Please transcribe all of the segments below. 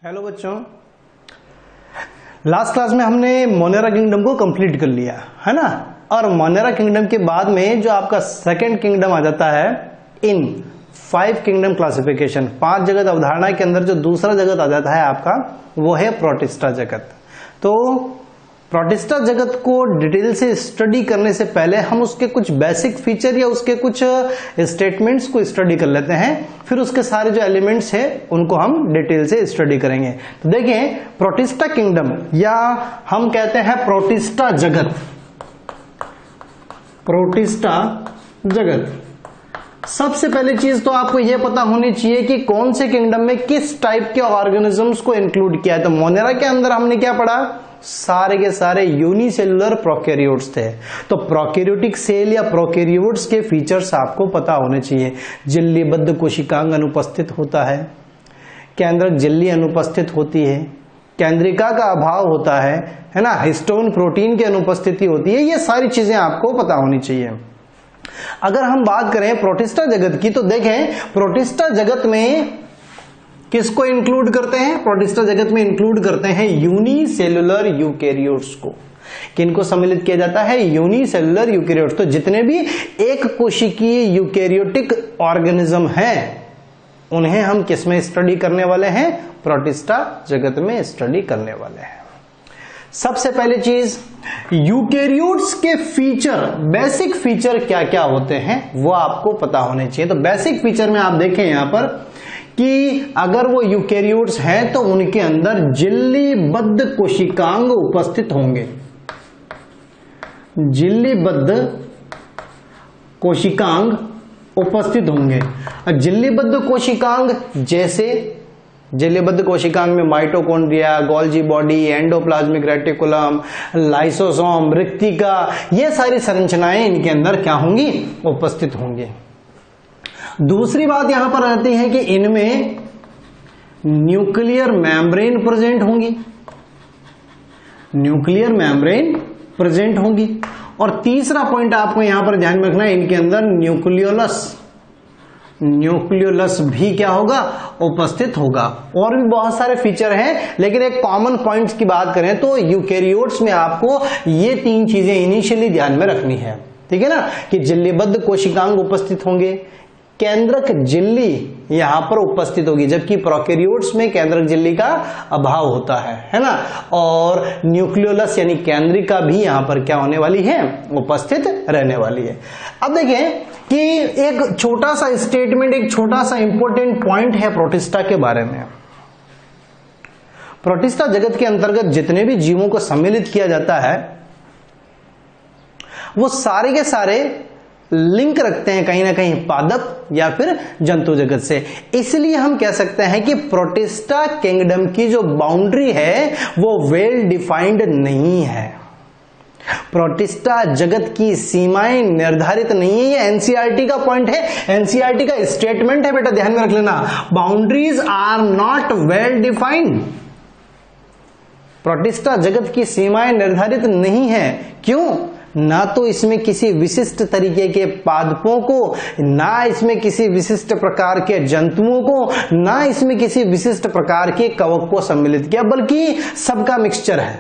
Hello बच्चों, last class में हमने मोनेरा किंगडम को कंप्लीट कर लिया है ना। और मोनेरा किंगडम के बाद में जो आपका सेकंड किंगडम आ जाता है इन 5 किंगडम क्लासिफिकेशन, 5 जगत अवधारणा के अंदर जो दूसरा जगत आ जाता है आपका वो है प्रोटिस्टा जगत। तो प्रोटिस्टा जगत को डिटेल से स्टडी करने से पहले हम उसके कुछ बेसिक फीचर या उसके कुछ स्टेटमेंट्स को स्टडी कर लेते हैं, फिर उसके सारे जो एलिमेंट्स हैं उनको हम डिटेल से स्टडी करेंगे। तो देखिए, प्रोटिस्टा किंगडम या हम कहते हैं प्रोटिस्टा जगत, प्रोटिस्टा जगत, सबसे पहली चीज तो आपको यह पता होनी चाहिए कि कौन से किंगडम में किस टाइप के ऑर्गेनिजम्स को इंक्लूड किया है। तो मोनेरा के अंदर हमने क्या पढ़ा, सारे के सारे यूनिसेलुलर प्रोकैरियोट्स थे। तो प्रोकैरियोटिक सेल या प्रोकैरियोट्स के फीचर्स आपको पता होने चाहिए। झिल्लीबद्ध कोशिकांग अनुपस्थित होता है, केंद्रक झिल्ली अनुपस्थित होती है, केंद्रिका का अभाव होता है ना, हिस्टोन प्रोटीन की अनुपस्थिति होती है। ये सारी चीजें आपको पता होनी चाहिए। अगर हम बात करें प्रोटिस्टा जगत की तो देखें, प्रोटिस्टा जगत में किसको इंक्लूड करते हैं? प्रोटिस्टा जगत में इंक्लूड करते हैं यूनिसेलुलर यूकैरियोट्स को। किनको सम्मिलित किया जाता है? Unicellular eukaryotes. तो जितने भी एक कोशिकीय यूकैरियोटिक ऑर्गेनिज्म हैं उन्हें हम किस में स्टडी करने वाले हैं? प्रोटिस्टा जगत में स्टडी करने वाले हैं। सबसे पहली चीज, यूकैरियोट्स के फीचर, बेसिक फीचर क्या क्या होते हैं वो आपको पता होने चाहिए। तो बेसिक फीचर में आप देखें यहां पर कि अगर वो यूकैरियोट्स हैं तो उनके अंदर झिल्लीबद्ध कोशिकांग उपस्थित होंगे। झिल्लीबद्ध कोशिकांग उपस्थित होंगे। झिल्लीबद्ध कोशिकांग जैसे झिल्लीबद्ध कोशिकांग में mitochondria, Golgi body, endoplasmic reticulum, lysosome, रिक्तिका, ये सारी संरचनाएं इनके अंदर क्या होंगी? उपस्थित होंगी। दूसरी बात यहां पर आती है कि इनमें न्यूक्लियर मेम्ब्रेन प्रेजेंट होंगी, न्यूक्लियर मेम्ब्रेन प्रेजेंट होंगी। और तीसरा पॉइंट आपको यहां पर ध्यान में रखना है, इनके अंदर न्यूक्लियोलस भी क्या होगा? उपस्थित होगा। और भी बहुत सारे फीचर हैं, लेकिन एक कॉमन पॉइंट्स की बात करें तो यूकैरियोट्स में आपको ये 3 चीजें इनिशियली ध्यान में रखनी है, ठीक है ना, कि झिल्लीबद्ध कोशिकांग उपस्थित होंगे, केंद्रक झिल्ली यहां पर उपस्थित होगी, जबकि प्रोकैरियोट्स में केंद्रक झिल्ली का अभाव होता है ना। और न्यूक्लियोलस यानी केंद्रिका भी यहां पर क्या होने वाली है? उपस्थित रहने वाली है। अब देखें कि एक छोटा सा स्टेटमेंट, एक छोटा सा इंपॉर्टेंट पॉइंट है प्रोटिस्टा के बारे में। प्रोटिस्टा जगत के अंतर्गत जितने भी जीवों को सम्मिलित किया जाता है वो सारे के सारे लिंक रखते हैं कहीं ना कहीं पादप या फिर जंतु जगत से। इसलिए हम कह सकते हैं कि प्रोटिस्टा किंगडम की जो बाउंड्री है वो वेल डिफाइंड नहीं है। प्रोटिस्टा जगत की सीमाएं निर्धारित नहीं है। ये एनसीईआरटी का पॉइंट है, एनसीईआरटी का स्टेटमेंट है बेटा, ध्यान में रख लेना। Boundaries are not well defined. Protista जगत की सीमाएं निर्धारित नहीं है। क्यों? ना तो इसमें किसी विशिष्ट तरीके के पादपों को, ना इसमें किसी विशिष्ट प्रकार के जंतुओं को, ना इसमें किसी विशिष्ट प्रकार के कवक को सम्मिलित किया, बल्कि सबका मिक्सचर है।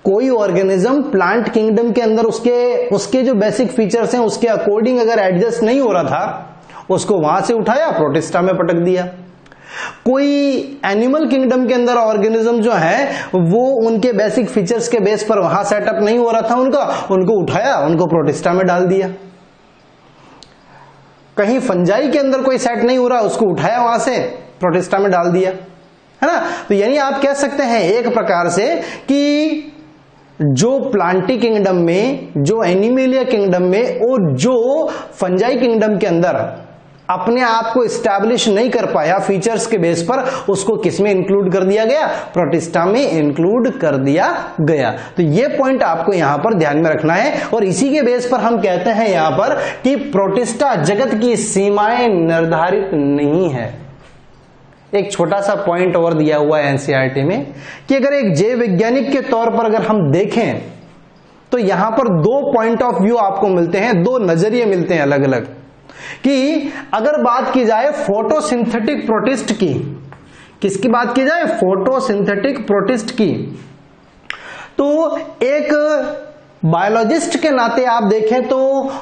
कोई ऑर्गेनिज्म प्लांट किंगडम के अंदर उसके जो बेसिक फीचर्स हैं उसके अकॉर्डिंग अगर एडजस्ट नहीं हो रहा था, उसको वहां से उठाया प्रोटिस्टा में पटक दिया। कोई एनिमल किंगडम के अंदर ऑर्गेनिज्म जो है वो उनके बेसिक फीचर्स के बेस पर वहां सेटअप नहीं हो रहा था उनको उठाया, उनको प्रोटिस्टा में डाल दिया। कहीं फंजाई के अंदर कोई सेट नहीं हो रहा, उसको उठाया वहां से प्रोटिस्टा में डाल दिया, है ना। तो यानी आप कह सकते हैं एक प्रकार से कि जो प्लांटी किंगडम में, जो एनिमेलिया किंगडम में और जो फंजाई किंगडम के अंदर अपने आप को एस्टैब्लिश नहीं कर पाया फीचर्स के बेस पर, उसको किस में इंक्लूड कर दिया गया? प्रोटिस्टा में इंक्लूड कर दिया गया। तो ये पॉइंट आपको यहां पर ध्यान में रखना है। और इसी के बेस पर हम कहते हैं यहां पर कि प्रोटिस्टा जगत की सीमाएं निर्धारित नहीं है। एक छोटा सा पॉइंट और दिया हुआ है एनसीईआरटी में कि अगर एक जैव वैज्ञानिक के तौर पर अगर हम देखें तो यहां पर 2 पॉइंट ऑफ व्यू आपको मिलते हैं, 2 नजरिए मिलते हैं अलग अलग। कि अगर बात की जाए फोटोसिंथेटिक प्रोटिस्ट की, किसकी बात की जाए? फोटोसिंथेटिक प्रोटिस्ट की। तो एक बायोलॉजिस्ट के नाते आप देखें तो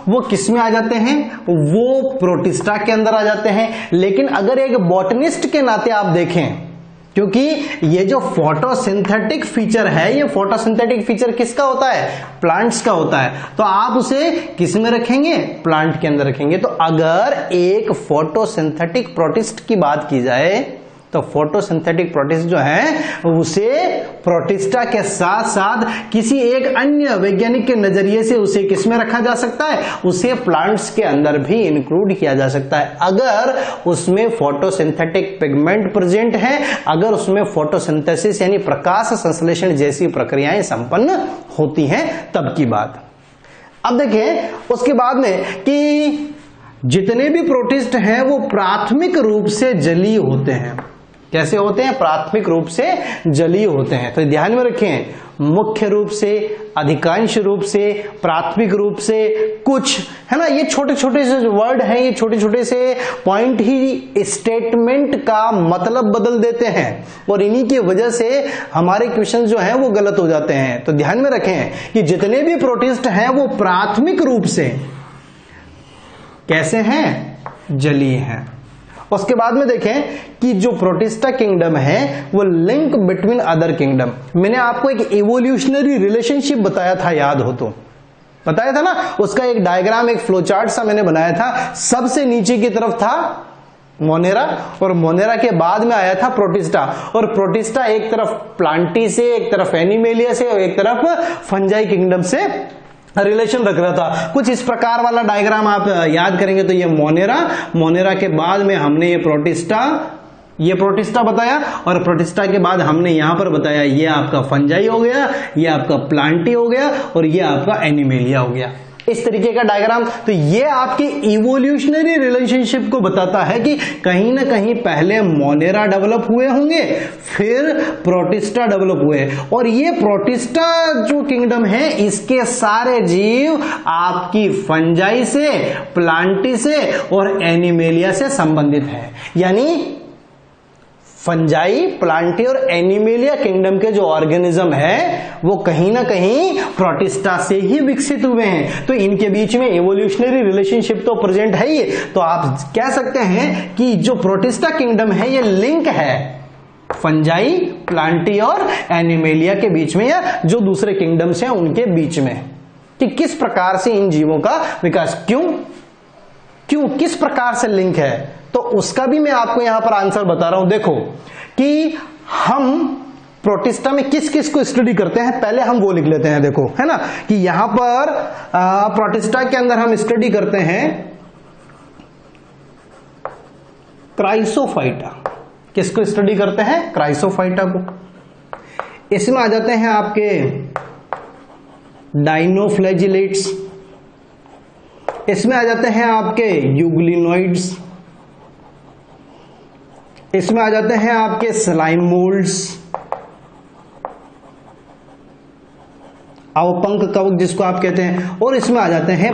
वो किस में आ जाते हैं? वो प्रोटिस्टा के अंदर आ जाते हैं। लेकिन अगर एक बॉटनिस्ट के नाते आप देखें, क्योंकि ये जो फोटोसिंथेटिक फीचर है, ये फोटोसिंथेटिक फीचर किसका होता है? प्लांट्स का होता है। तो आप उसे किस में रखेंगे? प्लांट के अंदर रखेंगे। तो अगर एक फोटोसिंथेटिक प्रोटिस्ट की बात की जाए तो फोटोसिंथेटिक प्रोटिस्ट जो है उसे प्रोटिस्टा के साथ साथ किसी एक अन्य वैज्ञानिक के नजरिए से उसे किसमें रखा जा सकता है? उसे प्लांट्स के अंदर भी इंक्लूड किया जा सकता है, अगर उसमें फोटोसिंथेटिक पिगमेंट प्रेजेंट है, अगर उसमें फोटोसिंथेसिस यानी प्रकाश संश्लेषण जैसी प्रक्रियाएं संपन्न होती हैं, तब की बात। अब देखें उसके बाद में कि जितने भी प्रोटिस्ट हैं वो प्राथमिक रूप से जलीय होते हैं। कैसे होते हैं? प्राथमिक रूप से जलीय होते हैं। तो ध्यान में रखें, मुख्य रूप से, अधिकांश रूप से, प्राथमिक रूप से, कुछ, है ना, ये छोटे छोटे से वर्ड हैं, ये छोटे छोटे से पॉइंट ही स्टेटमेंट का मतलब बदल देते हैं और इन्हीं की वजह से हमारे क्वेश्चन जो हैं वो गलत हो जाते हैं। तो ध्यान में रखें कि जितने भी प्रोटिस्ट हैं वो प्राथमिक रूप से कैसे हैं? जलीय हैं। उसके बाद में देखें कि जो प्रोटिस्टा किंगडम है वो लिंक बिटवीन अदर किंगडम। मैंने आपको एक इवोल्यूशनरी रिलेशनशिप बताया था, याद हो तो बताया था ना, उसका एक डायग्राम, एक फ्लो चार्ट सा मैंने बनाया था। सबसे नीचे की तरफ था मोनेरा और मोनेरा के बाद में आया था प्रोटिस्टा, और प्रोटिस्टा एक तरफ प्लांटी से, एक तरफ एनिमेलिया से और एक तरफ फंजाई किंगडम से रिलेशन रख रहा था। कुछ इस प्रकार वाला डायग्राम आप याद करेंगे तो ये मोनेरा के बाद में हमने ये प्रोटिस्टा बताया और प्रोटिस्टा के बाद हमने यहां पर बताया ये आपका फंजाई हो गया, ये आपका प्लांटी हो गया और ये आपका एनिमेलिया हो गया। इस तरीके का डायग्राम। तो ये आपकी इवोल्यूशनरी रिलेशनशिप को बताता है कि कहीं ना कहीं पहले मोनेरा डेवलप हुए होंगे, फिर प्रोटिस्टा डेवलप हुए, और ये प्रोटिस्टा जो किंगडम है इसके सारे जीव आपकी फंजाई से, प्लांटी से और एनिमेलिया से संबंधित है। यानी फंजाई, प्लांटी और एनिमेलिया किंगडम के जो ऑर्गेनिज्म है वो कहीं ना कहीं प्रोटिस्टा से ही विकसित हुए हैं। तो इनके बीच में इवोल्यूशनरी रिलेशनशिप तो प्रेजेंट है ही। तो आप कह सकते हैं कि जो प्रोटिस्टा किंगडम है ये लिंक है फंजाई, प्लांटी और एनिमेलिया के बीच में, या जो दूसरे किंगडम्स हैं उनके बीच में, कि किस प्रकार से इन जीवों का विकास, क्यों किस प्रकार से लिंक है। तो उसका भी मैं आपको यहां पर आंसर बता रहा हूं। देखो कि हम प्रोटिस्टा में किस किस को स्टडी करते हैं, पहले हम वो लिख लेते हैं। देखो, है ना, कि यहां पर प्रोटिस्टा के अंदर हम स्टडी करते हैं क्राइसोफाइटा। किसको स्टडी करते हैं? क्राइसोफाइटा को। इसमें आ जाते हैं आपके डाइनोफ्लैजिलेट्स, इसमें आ जाते हैं आपके यूग्लिनोइड्स, इसमें आ जाते हैं आपके स्लाइम मोल्ड्स, अवपंक कवक जिसको आप कहते हैं, और इसमें आ जाते हैं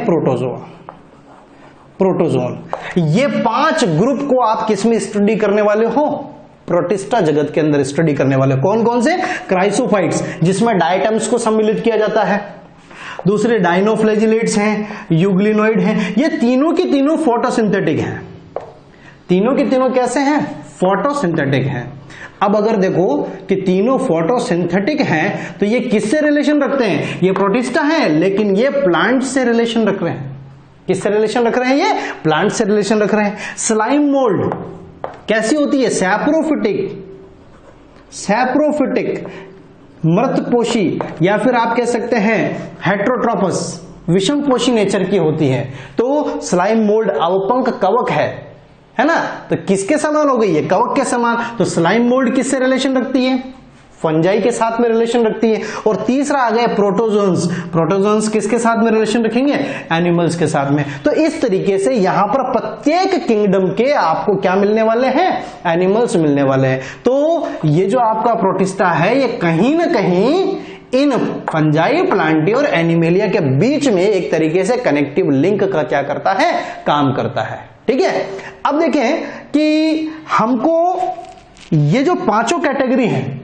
प्रोटोजोन। ये 5 ग्रुप को आप किस में स्टडी करने वाले हो? प्रोटिस्टा जगत के अंदर स्टडी करने वाले। कौन कौन से? क्राइसोफाइट्स जिसमें डायटम्स को सम्मिलित किया जाता है, दूसरे डाइनोफ्लैजिलेट्स हैं, यूग्लिनोइड हैं। ये तीनों की तीनों फोटोसिंथेटिक हैं। तीनों के तीनों कैसे हैं? फोटोसिंथेटिक हैं। अब अगर देखो कि तीनों फोटोसिंथेटिक हैं तो ये किससे रिलेशन रखते हैं? ये प्रोटिस्टा हैं, लेकिन ये प्लांट से रिलेशन रख रहे हैं। किससे रिलेशन रख रहे हैं? ये प्लांट से रिलेशन रख रहे हैं। स्लाइम मोल्ड कैसी होती है? सैप्रोफिटिक, मृतपोषी, या फिर आप कह सकते हैं हेट्रोट्रोपस, विषमपोषी नेचर की होती है। तो स्लाइम मोल्ड अवपंक कवक है ना, तो किसके समान हो गई? ये कवक के समान। तो स्लाइम मोल्ड किससे रिलेशन रखती है? फंजाई के साथ में रिलेशन रखती है। और तीसरा आ गया प्रोटोजोन्स। प्रोटोजोन्स किसके साथ में रिलेशन रखेंगे? एनिमल्स के साथ में। तो इस तरीके से यहां पर प्रत्येक किंगडम के आपको क्या मिलने वाले हैं? एनिमल्स मिलने वाले हैं। तो ये जो आपका प्रोटिस्टा है ये कहीं ना कहीं इन फंजाई, प्लांटी और एनिमेलिया के बीच में एक तरीके से कनेक्टिव लिंक का क्या करता है? काम करता है। ठीक है। अब देखें कि हमको ये जो पांचों कैटेगरी हैं,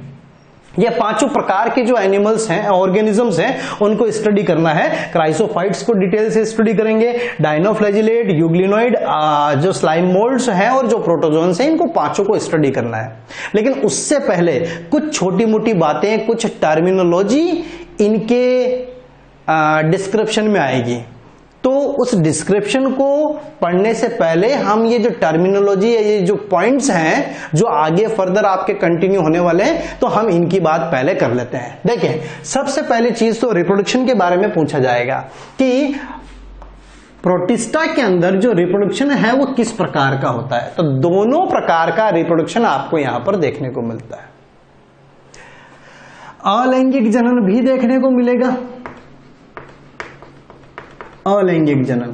ये पांचों प्रकार के जो एनिमल्स हैं, ऑर्गेनिजम्स हैं, उनको स्टडी करना है। क्राइसोफाइट्स को डिटेल से स्टडी करेंगे, डायनोफ्लैजिलेट, यूग्लिनोइड, जो स्लाइम मोल्ड्स हैं और जो प्रोटोजोन्स हैं, इनको पांचों को स्टडी करना है। लेकिन उससे पहले कुछ छोटी मोटी बातें, कुछ टर्मिनोलॉजी इनके डिस्क्रिप्शन में आएगी, तो उस डिस्क्रिप्शन को पढ़ने से पहले हम ये जो टर्मिनोलॉजी है, ये जो पॉइंट्स हैं जो आगे फर्दर आपके कंटिन्यू होने वाले हैं, तो हम इनकी बात पहले कर लेते हैं। देखिए, सबसे पहली चीज तो रिप्रोडक्शन के बारे में पूछा जाएगा कि प्रोटिस्टा के अंदर जो रिप्रोडक्शन है वो किस प्रकार का होता है। तो दोनों प्रकार का रिप्रोडक्शन आपको यहां पर देखने को मिलता है। अलैंगिक जनन भी देखने को मिलेगा, अलैंगिक जनन,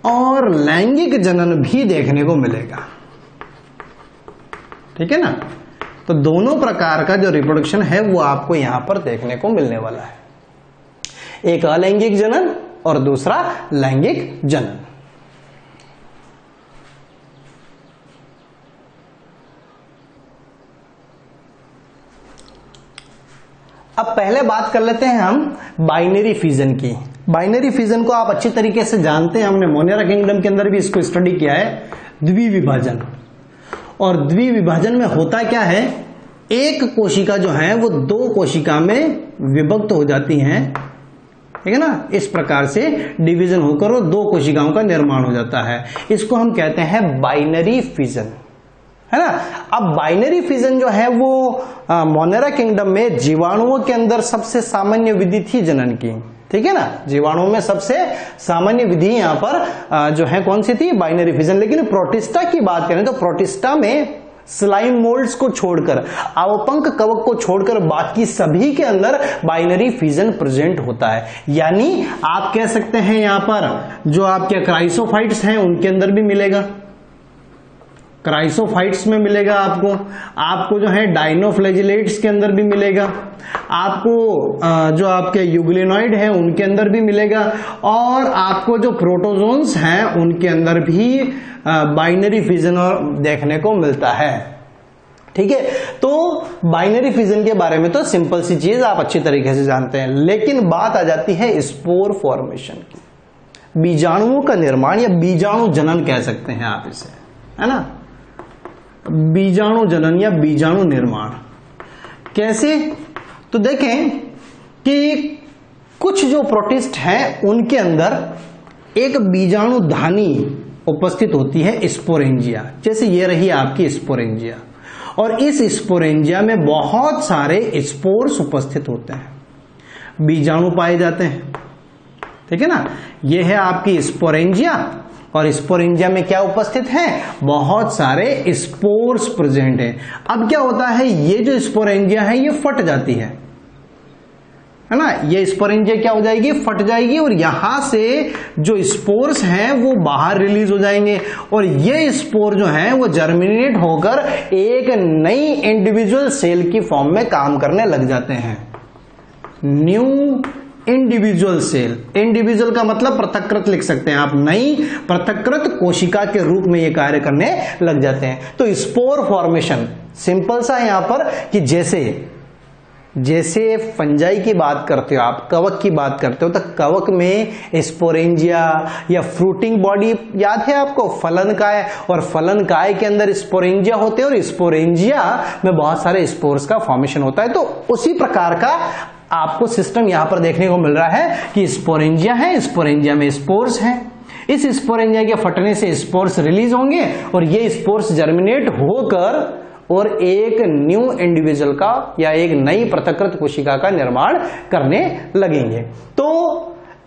और लैंगिक जनन भी देखने को मिलेगा। ठीक है ना। तो दोनों प्रकार का जो रिप्रोडक्शन है वो आपको यहां पर देखने को मिलने वाला है, एक अलैंगिक जनन और दूसरा लैंगिक जनन। अब पहले बात कर लेते हैं हम बाइनरी फिजन की। बाइनरी फिजन को आप अच्छी तरीके से जानते हैं, हमने मोनेरा किंगडम के अंदर भी इसको स्टडी किया है, द्विविभाजन। और द्विविभाजन में होता क्या है, एक कोशिका जो है वो दो कोशिका में विभक्त हो जाती हैं, ठीक है ना। इस प्रकार से डिवीजन होकर वो दो कोशिकाओं का निर्माण हो जाता है, इसको हम कहते हैं बाइनरी फिजन, है ना। अब बाइनरी फिजन जो है वो मोनेरा किंगडम में जीवाणुओं के अंदर सबसे सामान्य विधि थी जनन की, ठीक है ना। जीवाणुओं में सबसे सामान्य विधि यहां पर जो है कौन सी थी, बाइनरी फिजन। लेकिन प्रोटिस्टा की बात करें तो प्रोटिस्टा में स्लाइम मोल्ड्स को छोड़कर, अवपंक कवक को छोड़कर बाकी सभी के अंदर बाइनरी फिजन प्रेजेंट होता है। यानी आप कह सकते हैं यहां पर जो आपके क्राइसोफाइट्स हैं उनके अंदर भी मिलेगा, क्राइसोफाइट्स में मिलेगा आपको जो है डायनोफ्लैजिलेट्स के अंदर भी मिलेगा, आपको जो आपके यूग्लिनोइड है उनके अंदर भी मिलेगा, और आपको जो प्रोटोजोन्स हैं उनके अंदर भी बाइनरी फिजन देखने को मिलता है। ठीक है, तो बाइनरी फिजन के बारे में तो सिंपल सी चीज आप अच्छी तरीके से जानते हैं। लेकिन बात आ जाती है स्पोर फॉर्मेशन की, बीजाणुओं का निर्माण, या बीजाणु जनन कह सकते हैं आप इसे, है ना। बीजाणु जनन या बीजाणु निर्माण कैसे, तो देखें कि कुछ जो प्रोटिस्ट हैं उनके अंदर एक बीजाणु धानी उपस्थित होती है, स्पोरेंजिया। जैसे ये रही आपकी स्पोरेंजिया, और इस स्पोरेंजिया में बहुत सारे स्पोर्स उपस्थित होते हैं, बीजाणु पाए जाते हैं, ठीक है ना। ये है आपकी स्पोरेंजिया, और स्पोरेंजिया में क्या उपस्थित है, बहुत सारे स्पोर्स प्रेजेंट हैं। अब क्या होता है, ये जो स्पोरेंजिया है ये फट जाती है ना। ये स्पोरेंजिया क्या हो जाएगी, फट जाएगी, और यहां से जो स्पोर्स हैं वो बाहर रिलीज हो जाएंगे, और ये स्पोर जो हैं वो जर्मिनेट होकर एक नई इंडिविजुअल सेल की फॉर्म में काम करने लग जाते हैं। न्यू इंडिविजुअल सेल, इंडिविजुअल का मतलब पृथक्कृत लिख सकते हैं आप, नई पृथक्कृत कोशिका के रूप में ये कार्य करने लग जाते हैं। तो स्पोर फॉर्मेशन सिंपल सा यहां पर कि जैसे फंजाई की बात करते हो आप, कवक की बात करते हो, तो कवक में स्पोरेंजिया या फ्रूटिंग बॉडी याद है आपको, फलनकाय, और फलनकाय के अंदर स्पोरेंजिया होते हैं, और स्पोरेंजिया में बहुत सारे स्पोर्स का फॉर्मेशन होता है। तो उसी प्रकार का आपको सिस्टम यहां पर देखने को मिल रहा है कि स्पोरेंजिया है, स्पोरेंजिया में स्पोर्स हैं, इस स्पोरेंजिया के फटने से स्पोर्स रिलीज होंगे, और ये स्पोर्स जर्मिनेट होकर और एक न्यू इंडिविजुअल का या एक नई पृथक्कृत कोशिका का निर्माण करने लगेंगे। तो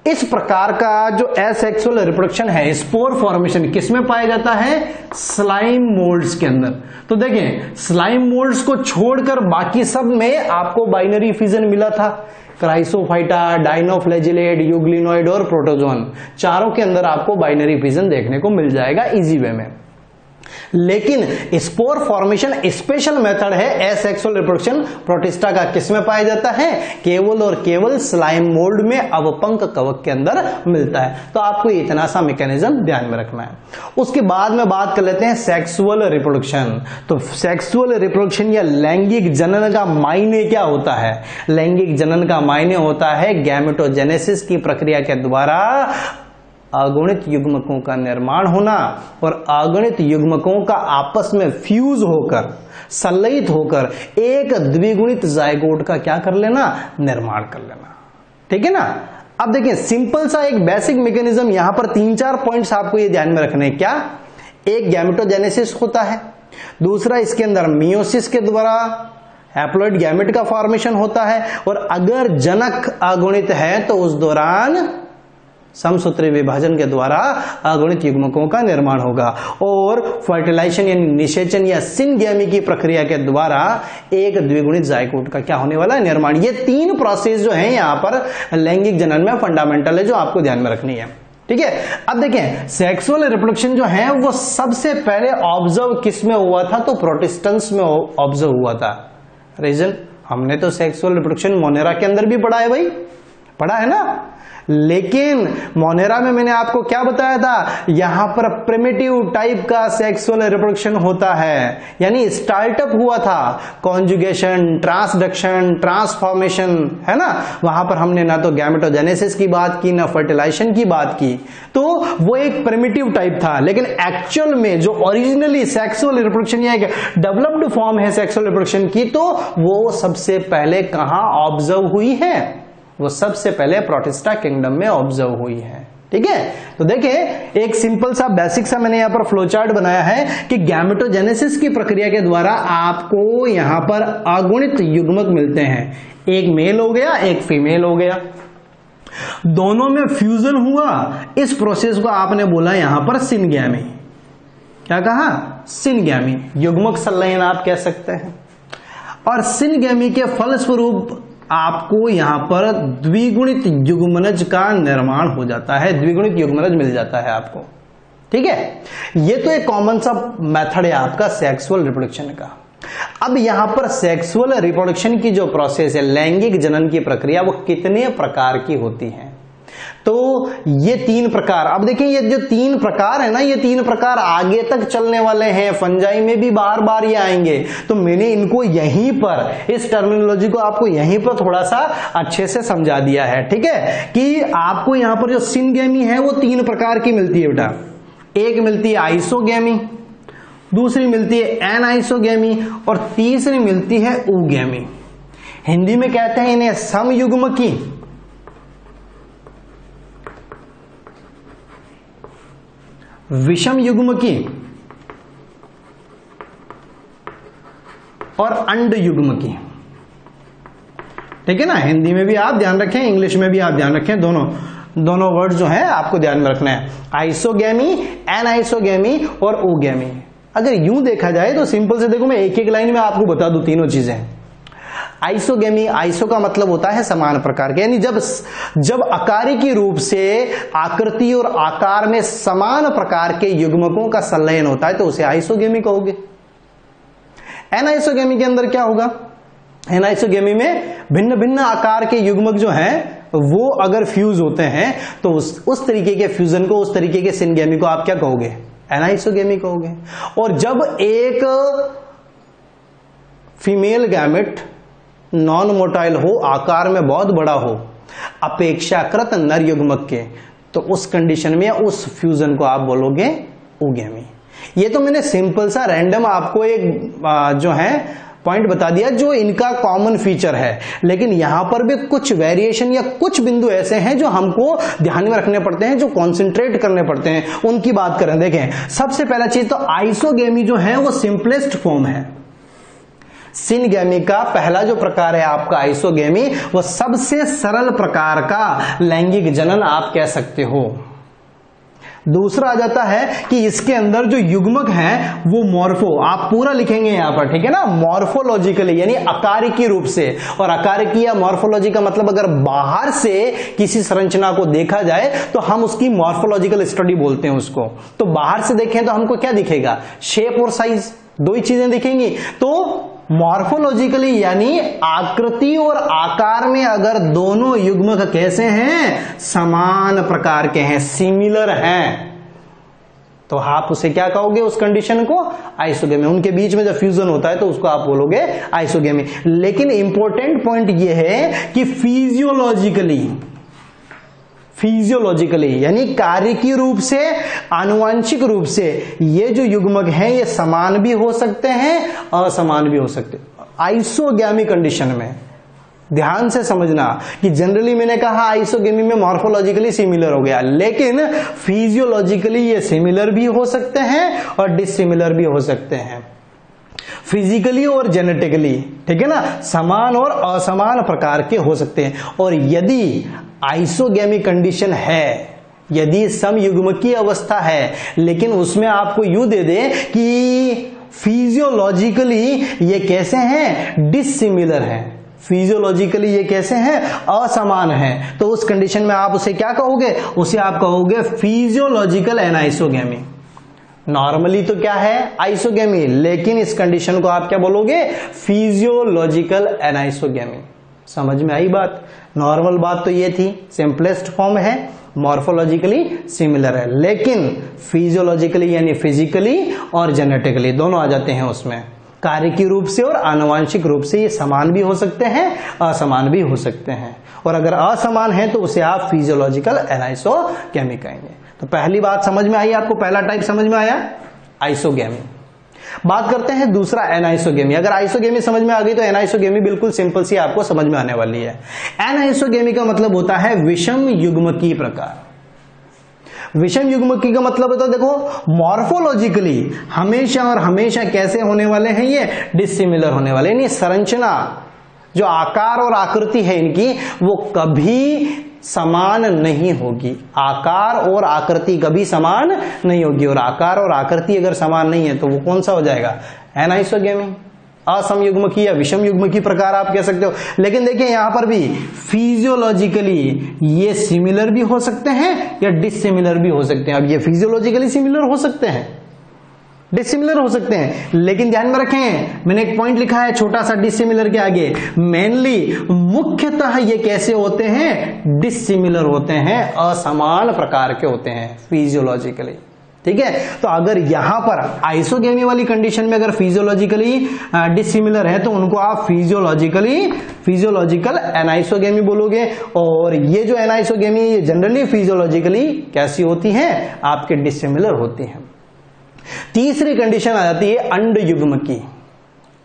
इस प्रकार का जो एसेक्सुअल रिप्रोडक्शन है, स्पोर फॉर्मेशन, किसमें पाया जाता है, स्लाइम मोल्ड्स के अंदर। तो देखें, स्लाइम मोल्ड्स को छोड़कर बाकी सब में आपको बाइनरी फिजन मिला था, क्राइसोफाइटा, डायनोफ्लैजिलेट, यूग्लिनोइड और प्रोटोजोन, चारों के अंदर आपको बाइनरी फिजन देखने को मिल जाएगा इजी वे में। लेकिन स्पोर फॉर्मेशन स्पेशल मेथड है एसेक्सुअल रिप्रोडक्शन प्रोटिस्टा का। किसमें पाया जाता है? केवल और केवल स्लाइम मोल्ड में अवपंक कवक के अंदर मिलता है। तो आपको इतना सा मैकेनिज्म ध्यान में रखना है। उसके बाद में बात कर लेते हैं सेक्सुअल रिप्रोडक्शन। तो सेक्सुअल रिप्रोडक्शन या लैंगिक जनन का मायने क्या होता है? लैंगिक जनन का मायने होता है गैमेटोजेनेसिस की प्रक्रिया के द्वारा अगुणित युग्मकों का निर्माण होना और अगुणित युग्मकों का आपस में फ्यूज होकर, संलयित होकर एक द्विगुणित जायगोट का क्या कर लेना? निर्माण कर लेना। ठीक है ना। अब देखिए सिंपल सा एक बेसिक मैकेनिज्म, यहां पर 3-4 पॉइंट्स आपको ये ध्यान में रखने हैं। क्या? एक गैमेटोजेनेसिस होता है, दूसरा इसके अंदर मियोसिस के द्वारा हैप्लॉइड गैमेट का फॉर्मेशन होता है, और अगर जनक अगुणित है तो उस दौरान समसूत्री विभाजन के द्वारा अगुणित युग्मकों का निर्माण होगा, और फर्टिलाइजेशन यानी निषेचन या सिनगैमी की प्रक्रिया के द्वारा एक द्विगुणित जायगोट का क्या होने वाला है? निर्माण। ये 3 प्रोसेस जो है यहाँ पर लैंगिक जनन में फंडामेंटल है, जो आपको ध्यान में रखनी है। ठीक है। अब देखें सेक्सुअल रिप्रोडक्शन जो है वो सबसे पहले ऑब्जर्व किस में हुआ था? तो प्रोटिस्टेंट्स में ऑब्जर्व हुआ था। रीजन, हमने तो सेक्सुअल रिप्रोडक्शन मोनेरा के अंदर भी पढ़ा है भाई, पढ़ा है ना। लेकिन मोनेरा में मैंने आपको क्या बताया था? यहां पर प्रिमिटिव टाइप का सेक्सुअल रिप्रोडक्शन होता है, यानी स्टार्टअप हुआ था कॉन्जुगेशन, ट्रांसडक्शन, ट्रांसफॉर्मेशन, है ना। वहां पर हमने ना तो गैमेटोजेनेसिस की बात की, ना फर्टिलाइजेशन की बात की, तो वो एक प्रिमिटिव टाइप था। लेकिन एक्चुअल में जो ओरिजिनली सेक्सुअल रिप्रोडक्शन या एक डेवलप्ड फॉर्म है सेक्सुअल रिप्रोडक्शन की, तो वो सबसे पहले कहां ऑब्जर्व हुई है? वो सबसे पहले प्रोटिस्टा किंगडम में ऑब्जर्व हुई है। ठीक है। तो देखिए एक सिंपल सा बेसिक सा मैंने यहां पर फ्लो चार्ट बनाया है कि गैमेटोजेनेसिस की प्रक्रिया के द्वारा आपको यहां पर अगुणित युग्मक मिलते हैं। एक मेल हो गया, एक फीमेल हो गया, दोनों में फ्यूजन हुआ। इस प्रोसेस को आपने बोला यहां पर सिनगैमी। क्या कहा? सिनगैमी, युग्मक संलयन आप कह सकते हैं। और सिनगैमी के फलस्वरूप आपको यहां पर द्विगुणित युग्मनज का निर्माण हो जाता है, द्विगुणित युग्मनज मिल जाता है आपको। ठीक है। ये तो एक कॉमन सा मेथड है आपका सेक्सुअल रिप्रोडक्शन का। अब यहां पर सेक्सुअल रिप्रोडक्शन की जो प्रोसेस है, लैंगिक जनन की प्रक्रिया, वो कितने प्रकार की होती है? तो ये 3 प्रकार। अब देखिए ये जो 3 प्रकार है ना, ये 3 प्रकार आगे तक चलने वाले हैं, फंजाई में भी बार बार ये आएंगे। तो मैंने इनको यहीं पर, इस टर्मिनोलॉजी को आपको यहीं पर थोड़ा सा अच्छे से समझा दिया है। ठीक है, कि आपको यहां पर जो सिनगैमी है वो 3 प्रकार की मिलती है बेटा। एक मिलती है आइसोगैमी, दूसरी मिलती है एनाइसोगैमी, और तीसरी मिलती है ऊगैमी। हिंदी में कहते हैं इन्हें समयुग्मकी, विषम युग्मकी और अंड युग्मकी। ठीक है ना। हिंदी में भी आप ध्यान रखें, इंग्लिश में भी आप ध्यान रखें, दोनों वर्ड जो है आपको ध्यान में रखना है। आइसोगैमी, एनाइसोगैमी और ओगैमी। अगर यूं देखा जाए तो सिंपल से देखो, मैं एक एक लाइन में आपको बता दूं तीनों चीजें। आइसोगैमी, आइसो का मतलब होता है समान प्रकार के, यानी जब आकारिकी रूप से आकृति और आकार में समान प्रकार के युग्मकों का संलयन होता है तो उसे आइसोगैमी कहोगे। एनाइसोगैमी के अंदर क्या होगा? एनाइसोगैमी में भिन्न भिन्न आकार के युग्मक जो हैं वो अगर फ्यूज होते हैं तो उस तरीके के फ्यूजन को, उस तरीके के सिनगैमी को आप क्या कहोगे? एनाइसोगैमी कहोगे। और जब एक फीमेल गैमेट नॉन मोटाइल हो, आकार में बहुत बड़ा हो अपेक्षाकृत नर युग्मक के, तो उस कंडीशन में उस फ्यूजन को आप बोलोगे ओगैमी। ये तो मैंने सिंपल सा रैंडम आपको एक जो है पॉइंट बता दिया जो इनका कॉमन फीचर है, लेकिन यहां पर भी कुछ वेरिएशन या कुछ बिंदु ऐसे हैं जो हमको ध्यान में रखने पड़ते हैं, जो कॉन्सेंट्रेट करने पड़ते हैं, उनकी बात करें। देखें सबसे पहला चीज तो आइसोगैमी जो है वो सिंपलेस्ट फॉर्म है। सिनगैमी का पहला जो प्रकार है आपका आइसोगैमी, वो सबसे सरल प्रकार का लैंगिक जनन आप कह सकते हो। दूसरा आ जाता है कि इसके अंदर जो युग्मक है वो मॉर्फो, आप पूरा लिखेंगे यहां पर, ठीक है ना, मॉर्फोलॉजिकली यानी आकारिकी रूप से। और आकारिकी या मॉर्फोलॉजी का मतलब अगर बाहर से किसी संरचना को देखा जाए तो हम उसकी मॉर्फोलॉजिकल स्टडी बोलते हैं उसको। तो बाहर से देखें तो हमको क्या दिखेगा, शेप और साइज, दो ही चीजें दिखेंगी। तो मॉर्फोलॉजिकली यानी आकृति और आकार में अगर दोनों युग्मक कैसे हैं, समान प्रकार के हैं, सिमिलर हैं, तो आप उसे क्या कहोगे, उस कंडीशन को आइसोगेमी। उनके बीच में जब फ्यूजन होता है तो उसको आप बोलोगे आइसोगेमी। लेकिन इंपॉर्टेंट पॉइंट यह है कि फिजियोलॉजिकली यानी कार्यकीय रूप से, आनुवांशिक रूप से ये जो युग्मक हैं ये समान भी हो सकते हैं, असमान भी हो सकते हैं आइसोगेमी कंडीशन में। ध्यान से समझना कि जनरली मैंने कहा आइसोगेमी में मॉर्फोलॉजिकली सिमिलर हो गया, लेकिन फिजियोलॉजिकली ये सिमिलर भी हो सकते हैं और डिसिमिलर भी हो सकते हैं, फिजिकली और जेनेटिकली, ठीक है ना, समान और असमान प्रकार के हो सकते हैं। और यदि आइसोगेमी कंडीशन है, यदि समयुग्मकीय अवस्था है, लेकिन उसमें आपको यू दे दे कि फिजियोलॉजिकली ये कैसे हैं, डिसिमिलर हैं, फिजियोलॉजिकली ये कैसे हैं, असमान हैं, तो उस कंडीशन में आप उसे क्या कहोगे, उसे आप कहोगे फिजियोलॉजिकल एनाइसोगेमी। नॉर्मली तो क्या है, आइसोगेमी, लेकिन इस कंडीशन को आप क्या बोलोगे, फिजियोलॉजिकल एनाइसोगेमी। समझ में आई बात। नॉर्मल बात तो ये थी, सिंपलेस्ट फॉर्म है, मॉर्फोलॉजिकली सिमिलर है, लेकिन फिजियोलॉजिकली यानी फिजिकली और जेनेटिकली दोनों आ जाते हैं उसमें। कार्यकीय रूप से और आनुवांशिक रूप से ये समान भी हो सकते हैं, असमान भी हो सकते हैं, और अगर असमान है तो उसे आप फिजियोलॉजिकल एनाइसोगेमी कहेंगे। तो पहली बात समझ में आई आपको, पहला टाइप समझ में आया, आइसोगेमी। बात करते हैं दूसरा, एनाइसोगेमी। अगर आइसोगेमी समझ में आ गई तो एनाइसोगेमी बिल्कुल सिंपल सी आपको समझ में आने वाली है। एनाइसोगेमी का मतलब होता है विषम युग्मकीय प्रकार। विषम युग्मकीय का मतलब होता है, देखो मॉर्फोलॉजिकली हमेशा और हमेशा कैसे होने वाले हैं, ये डिसिमिलर होने वाले, यानी संरचना जो आकार और आकृति है इनकी वो कभी समान नहीं होगी, आकार और आकृति कभी समान नहीं होगी, और आकार और आकृति अगर समान नहीं है तो वो कौन सा हो जाएगा, एनाइसोगेमी। असमयुग्मकीय या विषम युग्मकीय प्रकार आप कह सकते हो। लेकिन देखिए यहां पर भी फिजियोलॉजिकली ये सिमिलर भी हो सकते हैं या डिसिमिलर भी हो सकते हैं। अब ये फिजियोलॉजिकली सिमिलर हो सकते हैं, डिसिमिलर हो सकते हैं, लेकिन ध्यान में रखें मैंने एक पॉइंट लिखा है छोटा सा डिसिमिलर के आगे, मेनली मुख्यतः ये कैसे होते हैं, डिसिमिलर होते हैं, असमान प्रकार के होते हैं फिजियोलॉजिकली। ठीक है, तो अगर यहां पर आइसोगेमी वाली कंडीशन में अगर फिजियोलॉजिकली डिसिमिलर है तो उनको आप फिजियोलॉजिकल एनाइसोगेमी बोलोगे। और ये जो एनाइसोगेमी ये जनरली फिजियोलॉजिकली कैसी होती हैं, आपके डिसिमिलर होती हैं। तीसरी कंडीशन आ जाती है अंड युग्म की,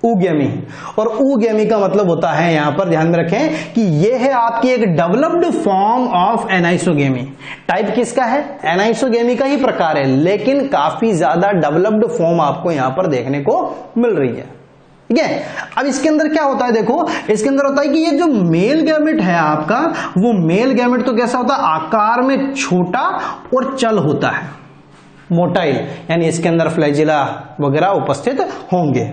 ऊगेमी। और ऊगेमी का मतलब होता है, यहां पर ध्यान में रखें कि यह है आपकी एक developed form of anisogamy. Type किसका है, एनाइसोगेमी का ही प्रकार है, लेकिन काफी ज्यादा डेवलप्ड फॉर्म आपको यहां पर देखने को मिल रही है। ठीक है, अब इसके अंदर क्या होता है, देखो इसके अंदर होता है कि ये जो मेल गैमेट है आपका, वो मेल गैमेट तो कैसा होता है, आकार में छोटा और चल होता है, मोटाइल, यानी इसके अंदर फ्लैजिला वगैरह उपस्थित होंगे।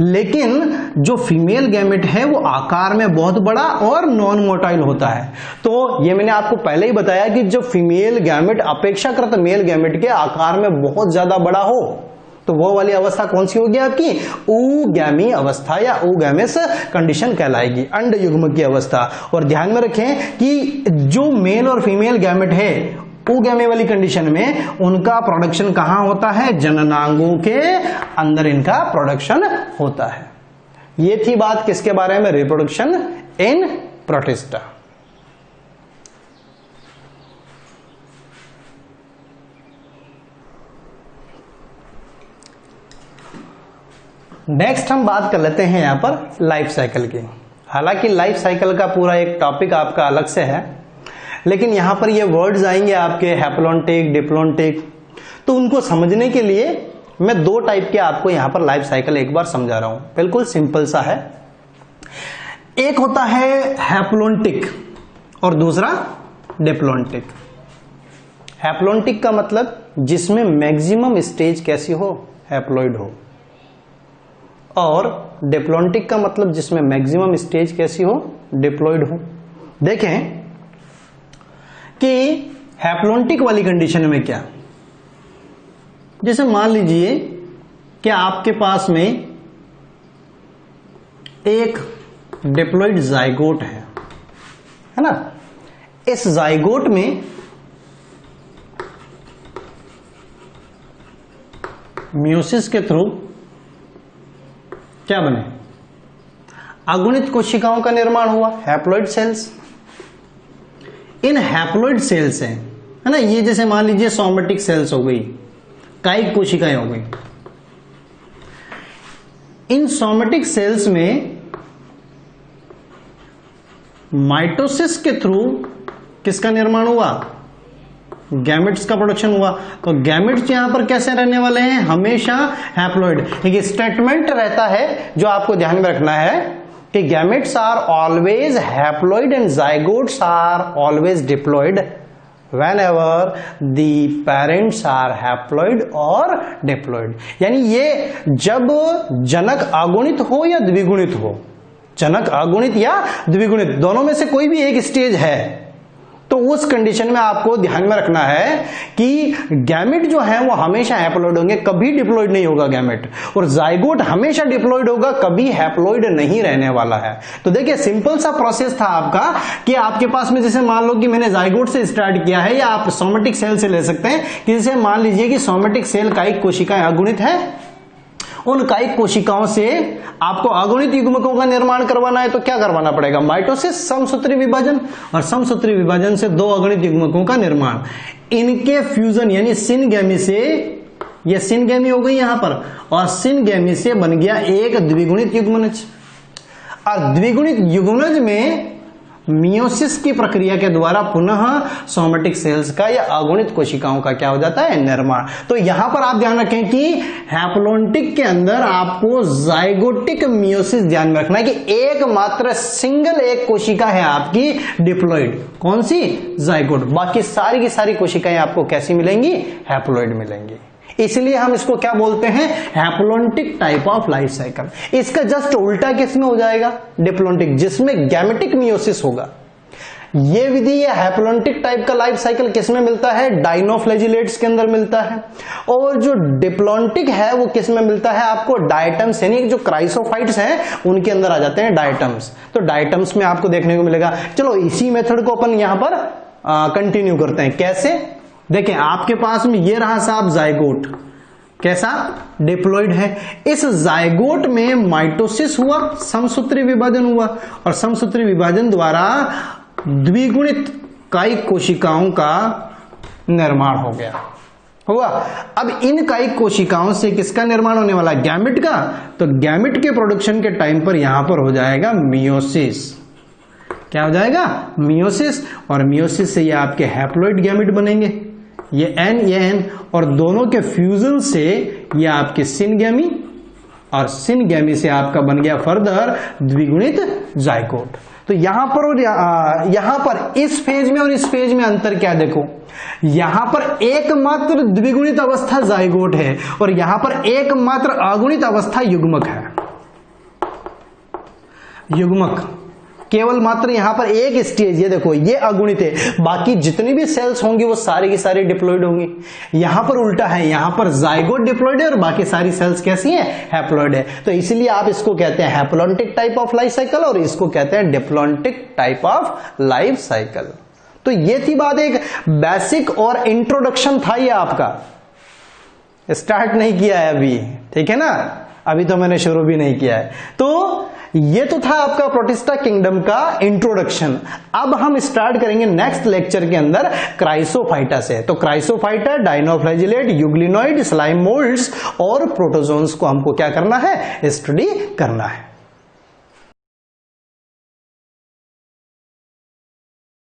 लेकिन जो फीमेल गैमेट है वो आकार में बहुत बड़ा और नॉन मोटाइल होता है। तो ये मैंने आपको पहले ही बताया कि जो फीमेल गैमेट अपेक्षाकृत मेल गैमेट के आकार में बहुत ज्यादा बड़ा हो तो वो वाली अवस्था कौन सी होगी आपकी, ऊगैमी अवस्था या ऊगैमिस कंडीशन कहलाएगी, अंड युग्म की अवस्था। और ध्यान में रखें कि जो मेल और फीमेल गैमेट है ऊगैमी वाली कंडीशन में उनका प्रोडक्शन कहां होता है, जननांगों के अंदर इनका प्रोडक्शन होता है। ये थी बात किसके बारे में, रिप्रोडक्शन इन प्रोटिस्टा। नेक्स्ट हम बात कर लेते हैं यहां पर लाइफ साइकिल की। हालांकि लाइफ साइकिल का पूरा एक टॉपिक आपका अलग से है, लेकिन यहां पर ये वर्ड्स आएंगे आपके हैप्लॉन्टिक, डिप्लॉन्टिक, तो उनको समझने के लिए मैं दो टाइप के आपको यहां पर लाइफ साइकिल एक बार समझा रहा हूं, बिल्कुल सिंपल सा है। एक होता है हैप्लॉन्टिक और दूसरा डिप्लॉन्टिक। हैप्लॉन्टिक का मतलब जिसमें मैक्सिमम स्टेज कैसी हो, हैप्लॉइड हो, और डिप्लॉन्टिक का मतलब जिसमें मैक्सिमम स्टेज कैसी हो, डिप्लॉइड हो। देखें कि हैप्लॉन्टिक वाली कंडीशन में क्या, जैसे मान लीजिए कि आपके पास में एक डिप्लॉइड जाइगोट है ना, इस जाइगोट में म्यूसिस के थ्रू क्या बने, अगुणित कोशिकाओं का निर्माण हुआ, हैप्लॉइड सेल्स। इन हैप्लॉइड सेल्स से है ना, ये जैसे मान लीजिए सोमेटिक सेल्स हो गई, कायिक कोशिकाएं हो गई। इन सोमेटिक सेल्स में माइटोसिस के थ्रू किसका निर्माण हुआ, गैमेट्स का प्रोडक्शन हुआ। तो गैमेट्स यहां पर कैसे रहने वाले हैं, हमेशा हैप्लॉइड। एक स्टेटमेंट रहता है जो आपको ध्यान में रखना है कि gametes are always haploid and zygotes are always diploid whenever the parents are haploid और diploid। यानी ये जब जनक अगुणित हो या द्विगुणित हो, जनक अगुणित या द्विगुणित दोनों में से कोई भी एक स्टेज है, तो उस कंडीशन में आपको ध्यान में रखना है कि गैमेट जो है वो हमेशा हैप्लॉइड होंगे, कभी डिप्लॉइड नहीं होगा गैमेट, और जाइगोट हमेशा डिप्लॉइड होगा, कभी हैप्लॉइड नहीं रहने वाला है। तो देखिए सिंपल सा प्रोसेस था आपका कि आपके पास में जैसे मान लो कि मैंने जाइगोट से स्टार्ट किया है, या आप सोमेटिक सेल से ले सकते हैं कि जैसे मान लीजिए कि सोमेटिक सेल कायिक कोशिकाएं अगुणित है, उन कायिक कोशिकाओं से आपको अगुणित युग्मकों का निर्माण करवाना है, तो क्या करवाना पड़ेगा, माइटोसिस, समसूत्री विभाजन, और समसूत्री विभाजन से दो अगुणित युग्मकों का निर्माण, इनके फ्यूजन यानी सिनगैमी से, ये सिनगैमी हो गई यहां पर, और सिनगैमी से बन गया एक द्विगुणित युग्मनज। और द्विगुणित युग्मनज में मियोसिस की प्रक्रिया के द्वारा पुनः सोमेटिक सेल्स का या अगुणित कोशिकाओं का क्या हो जाता है, निर्माण। तो यहां पर आप ध्यान रखें कि हैप्लॉन्टिक के अंदर आपको जाइगोटिक मियोसिस ध्यान में रखना है कि एकमात्र सिंगल एक कोशिका है आपकी डिप्लॉइड, कौन सी, जाइगोट। बाकी सारी की सारी कोशिकाएं आपको कैसी मिलेंगी, हैप्लॉइड मिलेंगी। इसलिए हम इसको क्या बोलते हैं, haplontic type of life cycle. इसका जस्ट उल्टा किसमें हो जाएगा, डिप्लॉन्टिक, जिसमें गैमेटिक मियोसिस होगा। ये विधि, ये हैप्लॉन्टिक टाइप का लाइफ साइकिल किसमें मिलता है, डायनोफ्लैजिलेट्स के अंदर मिलता है। और जो डिप्लॉन्टिक है वो किसमें मिलता है आपको, डायटम्स, यानी जो क्राइसोफाइट्स हैं उनके अंदर आ जाते हैं डायटम्स। तो डायटम्स में आपको देखने को मिलेगा। चलो इसी मेथड को अपन यहां पर कंटिन्यू करते हैं। कैसे, देखें आपके पास में ये रहा साहब जाइगोट, कैसा, डिप्लॉइड है। इस जाइगोट में माइटोसिस हुआ, समसूत्री विभाजन हुआ, और समसूत्री विभाजन द्वारा द्विगुणित कायिक कोशिकाओं का निर्माण हो गया, हुआ। अब इन कायिक कोशिकाओं से किसका निर्माण होने वाला, गैमेट का। तो गैमेट के प्रोडक्शन के टाइम पर यहां पर हो जाएगा मियोसिस। क्या हो जाएगा, मियोसिस। और मियोसिस से ये आपके हैप्लॉइड गैमेट बनेंगे, ये एन, और दोनों के फ्यूजन से ये आपके सिनगैमी, और सिनगैमी से आपका बन गया फर्दर द्विगुणित जाइगोट। तो यहां पर और यहां पर इस फेज में और इस फेज में अंतर क्या, देखो यहां पर एकमात्र द्विगुणित अवस्था जाइगोट है, और यहां पर एकमात्र अगुणित अवस्था युग्मक है। युग्मक केवल मात्र यहां पर एक स्टेज, ये देखो ये अगुणित है, बाकी जितनी भी सेल्स होंगी वो सारी की सारी डिप्लॉइड होंगी। यहां पर उल्टा है, यहां पर जाइगोट डिप्लॉइड है और बाकी सारी सेल्स कैसी हैं, हैप्लॉइड है। तो इसलिए आप इसको कहते हैं haplontic type of life cycle, और इसको कहते हैं diplontic type of life cycle. तो ये थी बात, एक बेसिक और इंट्रोडक्शन था, ये आपका स्टार्ट नहीं किया है अभी, ठीक है ना, अभी तो मैंने शुरू भी नहीं किया है। तो ये तो था आपका प्रोटिस्टा किंगडम का इंट्रोडक्शन। अब हम स्टार्ट करेंगे नेक्स्ट लेक्चर के अंदर क्राइसोफाइटा से। तो Chrysophyta, dinoflagellate, euglenoid, slime moulds और प्रोटोजोन्स को हमको क्या करना है, स्टडी करना है।